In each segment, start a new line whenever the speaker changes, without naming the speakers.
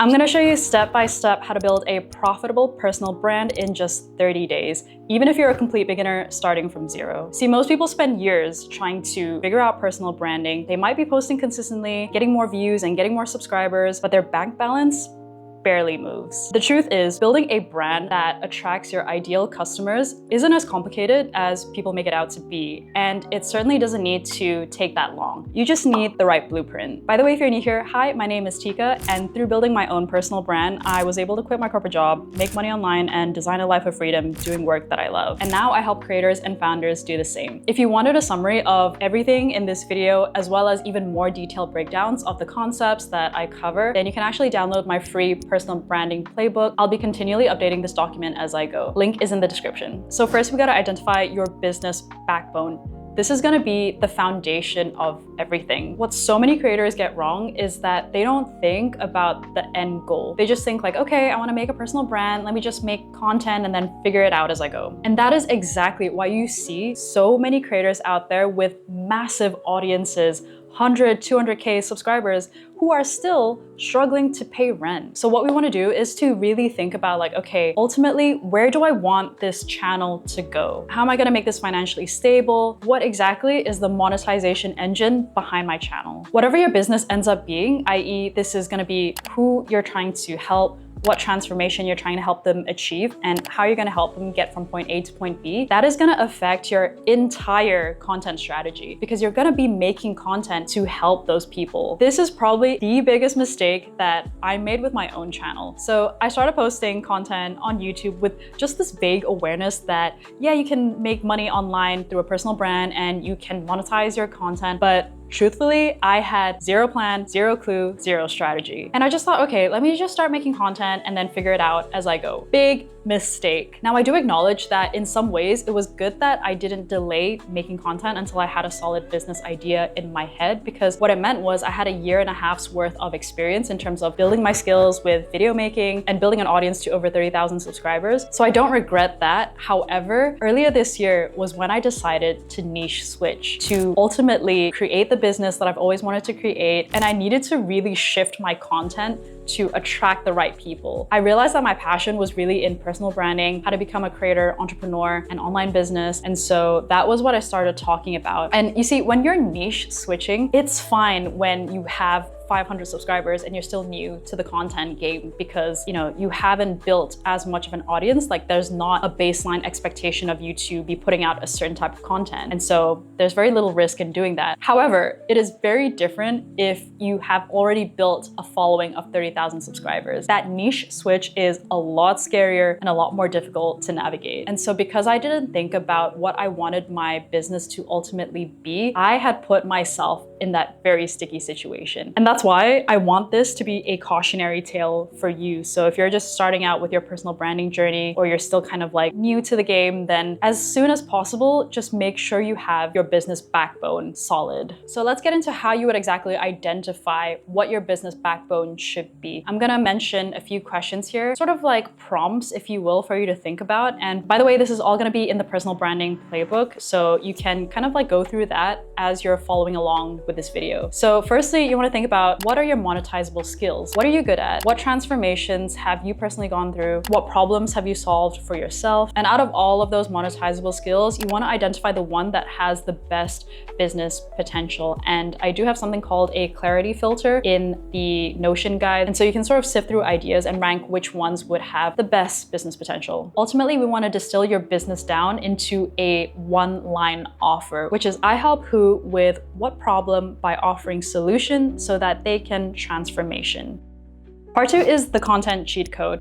I'm gonna show you step by step how to build a profitable personal brand in just 30 days, even if you're a complete beginner starting from zero. See, most people spend years trying to figure out personal branding. They might be posting consistently, getting more views and getting more subscribers, but their bank balance barely moves. The truth is, building a brand that attracts your ideal customers isn't as complicated as people make it out to be, and it certainly doesn't need to take that long. You just need the right blueprint. By the way, if you're new here, hi, my name is Tika, and through building my own personal brand, I was able to quit my corporate job, make money online, and design a life of freedom doing work that I love. And now I help creators and founders do the same. If you wanted a summary of everything in this video, as well as even more detailed breakdowns of the concepts that I cover, then you can actually download my free personal branding playbook. I'll be continually updating this document as I go. Link is in the description. So first, we gotta identify your business backbone. This is gonna be the foundation of everything. What so many creators get wrong is that they don't think about the end goal. They just think like, okay, I wanna make a personal brand, let me just make content and then figure it out as I go. And that is exactly why you see so many creators out there with massive audiences, 100, 200K subscribers who are still struggling to pay rent. So what we want to do is to really think about like, okay, ultimately, where do I want this channel to go? How am I going to make this financially stable? What exactly is the monetization engine behind my channel? Whatever your business ends up being, i.e. this is going to be who you're trying to help, what transformation you're trying to help them achieve, and how you're gonna help them get from point A to point B, that is gonna affect your entire content strategy because you're gonna be making content to help those people. This is probably the biggest mistake that I made with my own channel. So I started posting content on YouTube with just this vague awareness that, yeah, you can make money online through a personal brand and you can monetize your content, but truthfully, I had zero plan, zero clue, zero strategy. And I just thought, okay, let me just start making content and then figure it out as I go. Big mistake. Now, I do acknowledge that in some ways, it was good that I didn't delay making content until I had a solid business idea in my head, because what it meant was I had a year and a half's worth of experience in terms of building my skills with video making and building an audience to over 30,000 subscribers. So I don't regret that. However, earlier this year was when I decided to niche switch to ultimately create the business that I've always wanted to create, and I needed to really shift my content to attract the right people. I realized that my passion was really in personal branding, how to become a creator, entrepreneur, and online business. And so that was what I started talking about. And you see, when you're niche switching, it's fine when you have 500 subscribers and you're still new to the content game because, you know, you haven't built as much of an audience. Like there's not a baseline expectation of you to be putting out a certain type of content. And so there's very little risk in doing that. However, it is very different if you have already built a following of 30,000 subscribers. That niche switch is a lot scarier and a lot more difficult to navigate. And so because I didn't think about what I wanted my business to ultimately be, I had put myself in that very sticky situation. And that's why I want this to be a cautionary tale for you. So if you're just starting out with your personal branding journey, or you're still kind of like new to the game, then as soon as possible, just make sure you have your business backbone solid. So let's get into how you would exactly identify what your business backbone should be. I'm gonna mention a few questions here, sort of like prompts, if you will, for you to think about. And by the way, this is all gonna be in the personal branding playbook. So you can kind of like go through that as you're following along with this video. So firstly, you want to think about what are your monetizable skills? What are you good at? What transformations have you personally gone through? What problems have you solved for yourself? And out of all of those monetizable skills, you want to identify the one that has the best business potential. And I do have something called a clarity filter in the Notion guide. And so you can sort of sift through ideas and rank which ones would have the best business potential. Ultimately, we want to distill your business down into a one-line offer, which is I help who with what problem by offering solution so that they can transformation. Part 2 is the content cheat code.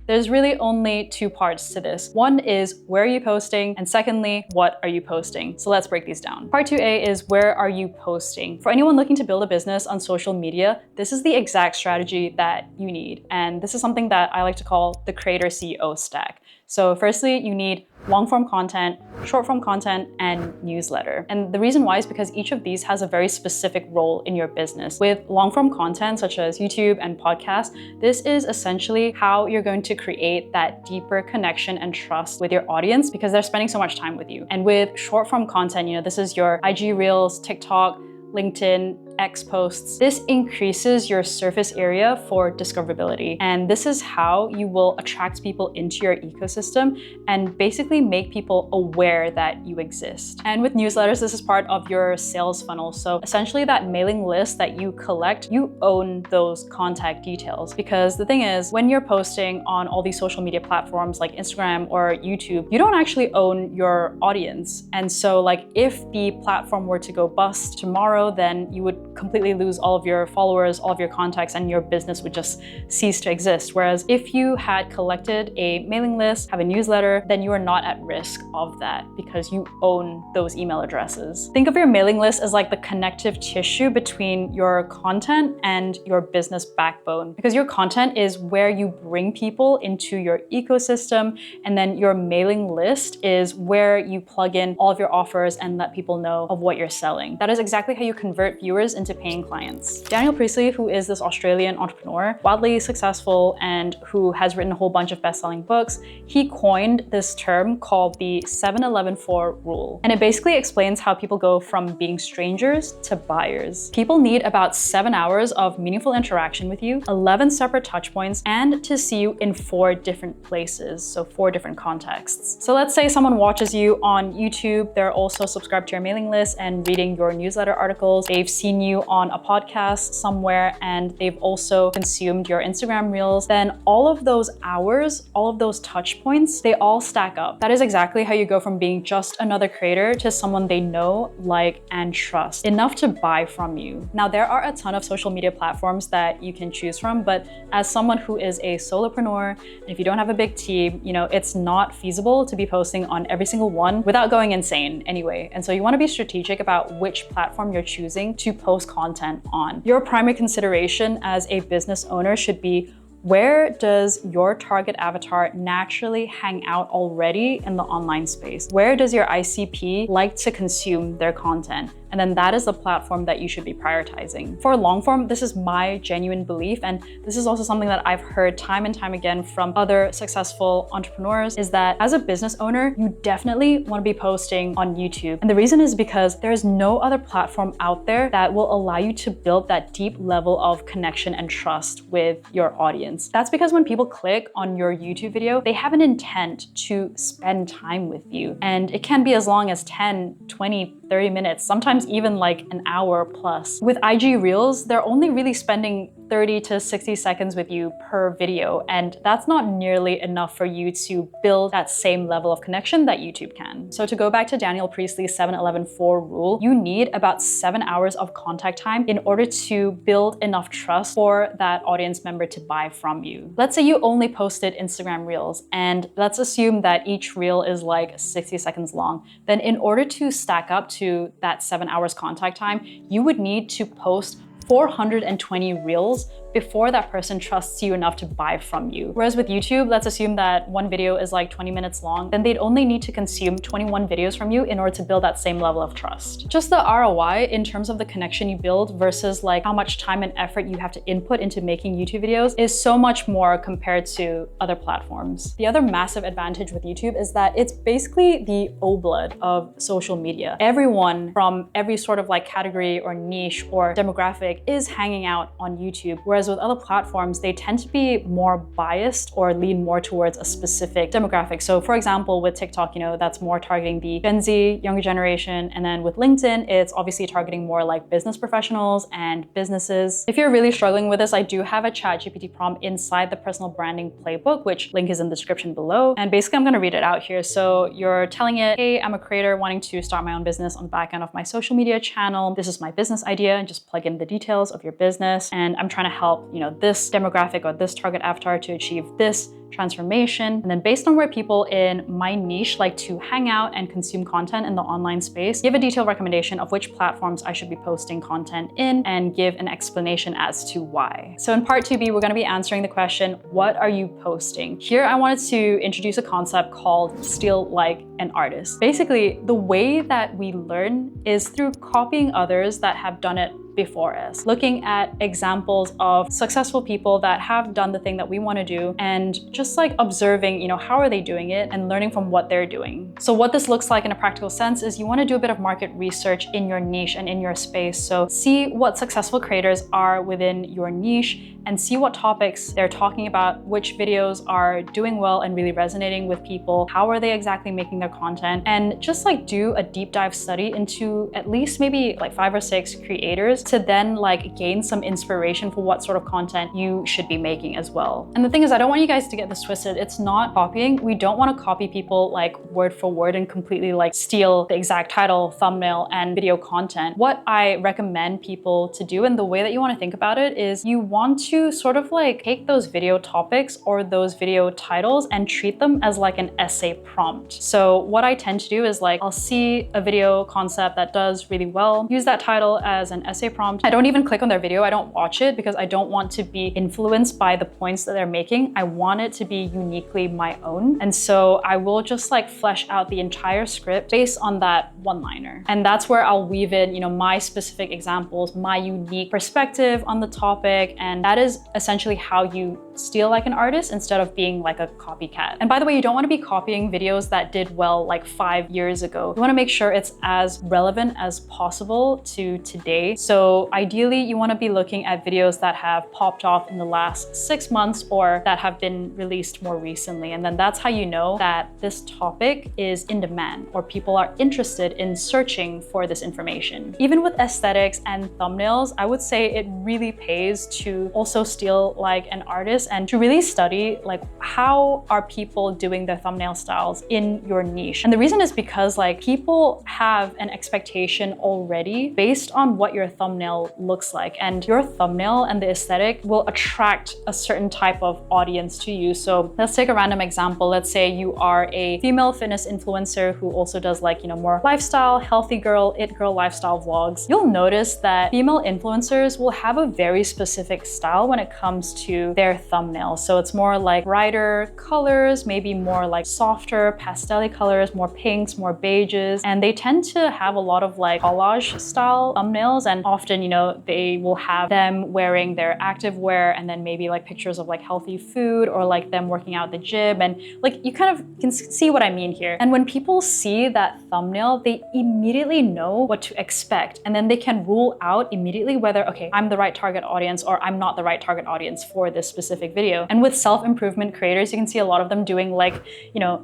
There's really only two parts to this. One is where are you posting? And secondly, what are you posting? So let's break these down. Part 2A is where are you posting? For anyone looking to build a business on social media, this is the exact strategy that you need. And this is something that I like to call the creator CEO stack. So firstly, you need long-form content, short-form content, and newsletter. And the reason why is because each of these has a very specific role in your business. With long-form content, such as YouTube and podcasts, this is essentially how you're going to create that deeper connection and trust with your audience because they're spending so much time with you. And with short-form content, you know, this is your IG Reels, TikTok, LinkedIn, X posts, this increases your surface area for discoverability. And this is how you will attract people into your ecosystem and basically make people aware that you exist. And with newsletters, this is part of your sales funnel. So essentially that mailing list that you collect, you own those contact details. Because the thing is, when you're posting on all these social media platforms like Instagram or YouTube, you don't actually own your audience. And so like if the platform were to go bust tomorrow, then you would completely lose all of your followers, all of your contacts, and your business would just cease to exist. Whereas if you had collected a mailing list, have a newsletter, then you are not at risk of that because you own those email addresses. Think of your mailing list as like the connective tissue between your content and your business backbone, because your content is where you bring people into your ecosystem, and then your mailing list is where you plug in all of your offers and let people know of what you're selling. That is exactly how you convert viewers into paying clients. Daniel Priestley, who is this Australian entrepreneur, wildly successful and who has written a whole bunch of best-selling books, he coined this term called the 7-11-4 rule. And it basically explains how people go from being strangers to buyers. People need about 7 hours of meaningful interaction with you, 11 separate touch points, and to see you in 4 different places, so 4 different contexts. So let's say someone watches you on YouTube, they're also subscribed to your mailing list and reading your newsletter articles, they've seen you on a podcast somewhere, and they've also consumed your Instagram reels, then all of those hours, all of those touch points, they all stack up. That is exactly how you go from being just another creator to someone they know, like, and trust, enough to buy from you. Now, there are a ton of social media platforms that you can choose from, but as someone who is a solopreneur, and if you don't have a big team, you know, it's not feasible to be posting on every single one without going insane anyway. And so you want to be strategic about which platform you're choosing to post content on. Your primary consideration as a business owner should be, where does your target avatar naturally hang out already in the online space? Where does your ICP like to consume their content? And then that is the platform that you should be prioritizing. For long form, this is my genuine belief, and this is also something that I've heard time and time again from other successful entrepreneurs, is that as a business owner, you definitely want to be posting on YouTube. And the reason is because there is no other platform out there that will allow you to build that deep level of connection and trust with your audience. That's because when people click on your YouTube video, they have an intent to spend time with you. And it can be as long as 10, 20, 30 minutes, sometimes even like an hour plus. With IG Reels, they're only really spending 30 to 60 seconds with you per video, and that's not nearly enough for you to build that same level of connection that YouTube can. So to go back to Daniel Priestley's 7-11-4 rule, you need about 7 hours of contact time in order to build enough trust for that audience member to buy from you. Let's say you only posted Instagram Reels, and let's assume that each reel is like 60 seconds long. Then in order to stack up to that 7 hours contact time, you would need to post 420 reels before that person trusts you enough to buy from you. Whereas with YouTube, let's assume that one video is like 20 minutes long, then they'd only need to consume 21 videos from you in order to build that same level of trust. Just the ROI in terms of the connection you build versus like how much time and effort you have to input into making YouTube videos is so much more compared to other platforms. The other massive advantage with YouTube is that it's basically the O-blood of social media. Everyone from every sort of like category or niche or demographic is hanging out on YouTube, whereas with other platforms, they tend to be more biased or lean more towards a specific demographic. So for example, with TikTok, you know, that's more targeting the Gen Z, younger generation. And then with LinkedIn, it's obviously targeting more like business professionals and businesses. If you're really struggling with this, I do have a ChatGPT prompt inside the personal branding playbook, which link is in the description below. And basically I'm gonna read it out here. So you're telling it, hey, I'm a creator wanting to start my own business on the back end of my social media channel. This is my business idea, and just plug in the details of your business. And I'm trying to help, you know, this demographic or this target avatar to achieve this transformation. And then based on where people in my niche like to hang out and consume content in the online space, give a detailed recommendation of which platforms I should be posting content in and give an explanation as to why. So in part 2B, we're going to be answering the question, what are you posting? Here, I wanted to introduce a concept called steal like an artist. Basically, the way that we learn is through copying others that have done it before us, looking at examples of successful people that have done the thing that we want to do and just like observing, how are they doing it and learning from what they're doing. So what this looks like in a practical sense is you want to do a bit of market research in your niche and in your space. So see what successful creators are within your niche and see what topics they're talking about, which videos are doing well and really resonating with people, how are they exactly making their content, and just like do a deep dive study into at least maybe like 5 or 6 creators to then like gain some inspiration for what sort of content you should be making as well. And the thing is, I don't want you guys to get this twisted. It's not copying. We don't want to copy people like word for word and completely like steal the exact title, thumbnail, and video content. What I recommend people to do, and the way that you want to think about it, is you want to sort of like take those video topics or those video titles and treat them as like an essay prompt. So what I tend to do is like, I'll see a video concept that does really well, use that title as an essay prompt. I don't even click on their video. I don't watch it because I don't want to be influenced by the points that they're making. I want it to be uniquely my own. And so I will just like flesh out the entire script based on that one-liner. And that's where I'll weave in, my specific examples, my unique perspective on the topic. And that is essentially how you steal like an artist instead of being like a copycat. And by the way, you don't want to be copying videos that did well like 5 years ago. You want to make sure it's as relevant as possible to today. So ideally, you want to be looking at videos that have popped off in the last 6 months or that have been released more recently. And then that's how you know that this topic is in demand or people are interested in searching for this information. Even with aesthetics and thumbnails, I would say it really pays to also steal like an artist and to really study like how are people doing their thumbnail styles in your niche. And the reason is because like people have an expectation already based on what your thumbnail looks like, and your thumbnail and the aesthetic will attract a certain type of audience to you. So let's take a random example. Let's say you are a female fitness influencer who also does like, more lifestyle, healthy girl, it girl lifestyle vlogs. You'll notice that female influencers will have a very specific style when it comes to their thumbnail. So it's more like brighter colors, maybe more like softer pastel colors, more pinks, more beiges. And they tend to have a lot of like collage style thumbnails. And often, they will have them wearing their active wear and then maybe like pictures of like healthy food or like them working out at the gym. And like you kind of can see what I mean here. And when people see that thumbnail, they immediately know what to expect. And then they can rule out immediately whether, okay, I'm the right target audience or I'm not the right target audience for this specific video. And with self-improvement creators, you can see a lot of them doing like,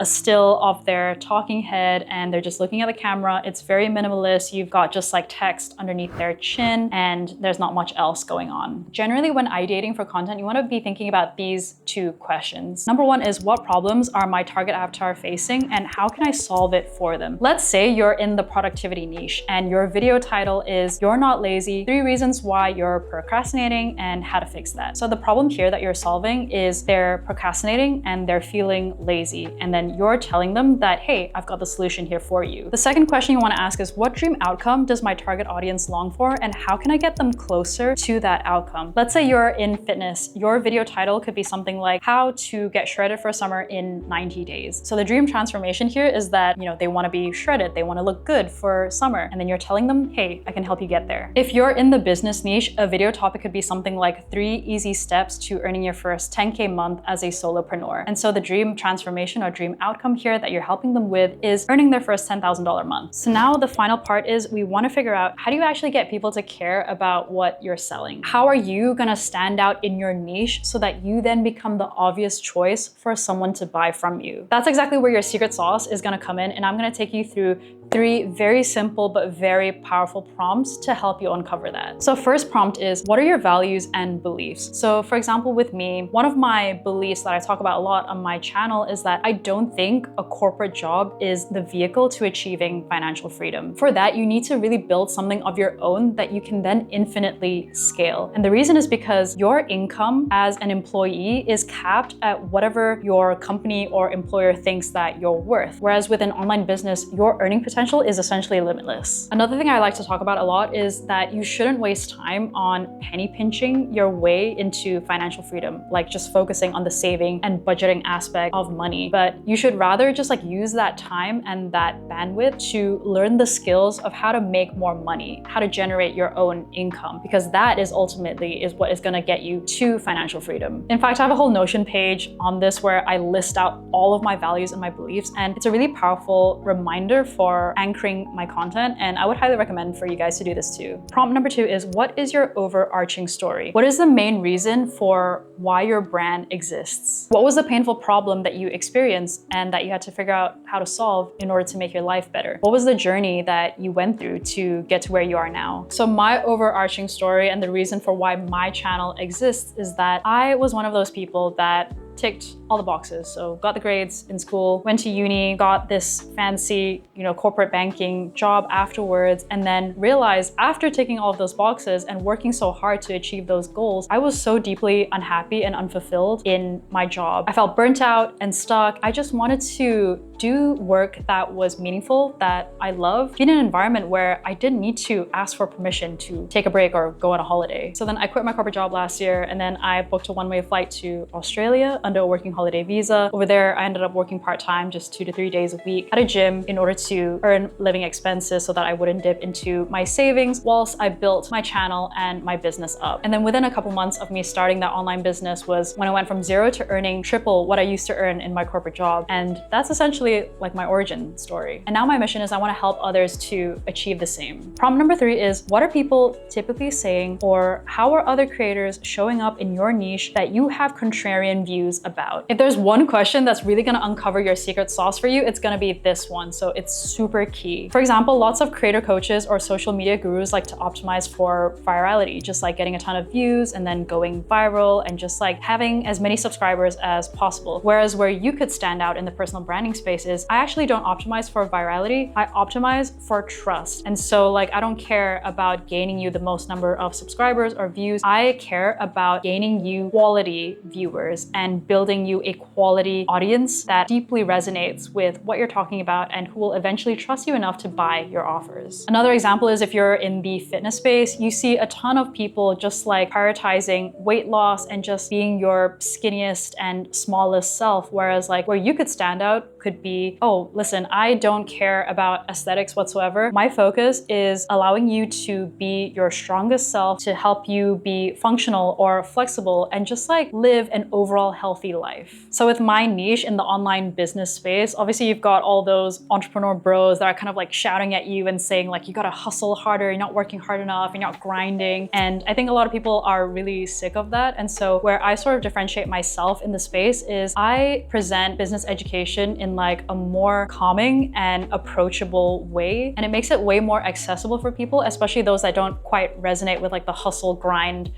a still of their talking head and they're just looking at the camera. It's very minimalist. You've got just like text underneath their chin and there's not much else going on. Generally, when ideating for content, you want to be thinking about these 2 questions. Number 1 is, what problems are my target avatar facing and how can I solve it for them? Let's say you're in the productivity niche and your video title is "You're Not Lazy, 3 Reasons Why You're Procrastinating and How to Fix That." So the problem here that you're solving is they're procrastinating and they're feeling lazy. And then you're telling them that, hey, I've got the solution here for you. The second question you want to ask is, what dream outcome does my target audience long for and how can I get them closer to that outcome? Let's say you're in fitness. Your video title could be something like "How to Get Shredded for Summer in 90 Days." So the dream transformation here is that, they want to be shredded. They want to look good for summer. And then you're telling them, hey, I can help you get there. If you're in the business niche, a video topic could be something like 3 easy steps to earning your first 10K month as a solopreneur. And so the dream transformation or dream outcome here that you're helping them with is earning their first $10,000 month. So now the final part is we want to figure out, how do you actually get people to care about what you're selling? How are you going to stand out in your niche so that you then become the obvious choice for someone to buy from you? That's exactly where your secret sauce is going to come in. And I'm going to take you through 3 very simple but very powerful prompts to help you uncover that. So first prompt is, what are your values and beliefs? So for example, with me, one of my beliefs that I talk about a lot on my channel is that I don't think a corporate job is the vehicle to achieving financial freedom. For that, you need to really build something of your own that you can then infinitely scale. And the reason is because your income as an employee is capped at whatever your company or employer thinks that you're worth. Whereas with an online business, your earning potential potential is essentially limitless. Another thing I like to talk about a lot is that you shouldn't waste time on penny pinching your way into financial freedom, like just focusing on the saving and budgeting aspect of money. But you should rather just like use that time and that bandwidth to learn the skills of how to make more money, how to generate your own income, because that is ultimately what is going to get you to financial freedom. In fact, I have a whole Notion page on this where I list out all of my values and my beliefs, and it's a really powerful reminder for anchoring my content, and I would highly recommend for you guys to do this too. Prompt number 2 is, what is your overarching story? What is the main reason for why your brand exists? What was the painful problem that you experienced and that you had to figure out how to solve in order to make your life better? What was the journey that you went through to get to where you are now? So my overarching story and the reason for why my channel exists is that I was one of those people that ticked all the boxes. So got the grades in school, went to uni, got this fancy, corporate banking job afterwards, and then realized after ticking all of those boxes and working so hard to achieve those goals, I was so deeply unhappy and unfulfilled in my job. I felt burnt out and stuck. I just wanted to do work that was meaningful, that I love, be in an environment where I didn't need to ask for permission to take a break or go on a holiday. So then I quit my corporate job last year, and then I booked a one-way flight to Australia under a working holiday visa. Over there, I ended up working part-time, just 2 to 3 days a week at a gym in order to earn living expenses so that I wouldn't dip into my savings whilst I built my channel and my business up. And then within a couple months of me starting that online business was when I went from 0 to earning triple what I used to earn in my corporate job. And that's essentially like my origin story. And now my mission is I want to help others to achieve the same. Prompt number 3 is, what are people typically saying, or how are other creators showing up in your niche that you have contrarian views about? If there's one question that's really going to uncover your secret sauce for you, it's going to be this one. So it's super key. For example, lots of creator coaches or social media gurus like to optimize for virality, just like getting a ton of views and then going viral and just like having as many subscribers as possible. Whereas where you could stand out in the personal branding space is I actually don't optimize for virality. I optimize for trust. And so like, I don't care about gaining you the most number of subscribers or views. I care about gaining you quality viewers and building you a quality audience that deeply resonates with what you're talking about and who will eventually trust you enough to buy your offers. Another example is if you're in the fitness space, you see a ton of people just like prioritizing weight loss and just being your skinniest and smallest self. Whereas like where you could stand out could be, oh, listen, I don't care about aesthetics whatsoever. My focus is allowing you to be your strongest self, to help you be functional or flexible and just like live an overall healthy life. So with my niche in the online business space, obviously you've got all those entrepreneur bros that are kind of like shouting at you and saying like, you gotta hustle harder, you're not working hard enough, you're not grinding. And I think a lot of people are really sick of that. And so where I sort of differentiate myself in the space is I present business education in like a more calming and approachable way. And it makes it way more accessible for people, especially those that don't quite resonate with like the hustle grind,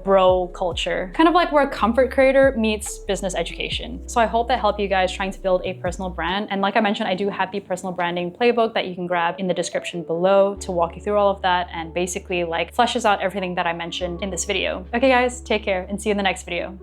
bro culture. Kind of like where comfort creator meets business education. So I hope that helped you guys trying to build a personal brand. And like I mentioned, I do have the personal branding playbook that you can grab in the description below to walk you through all of that and basically like fleshes out everything that I mentioned in this video. Okay guys, take care and see you in the next video.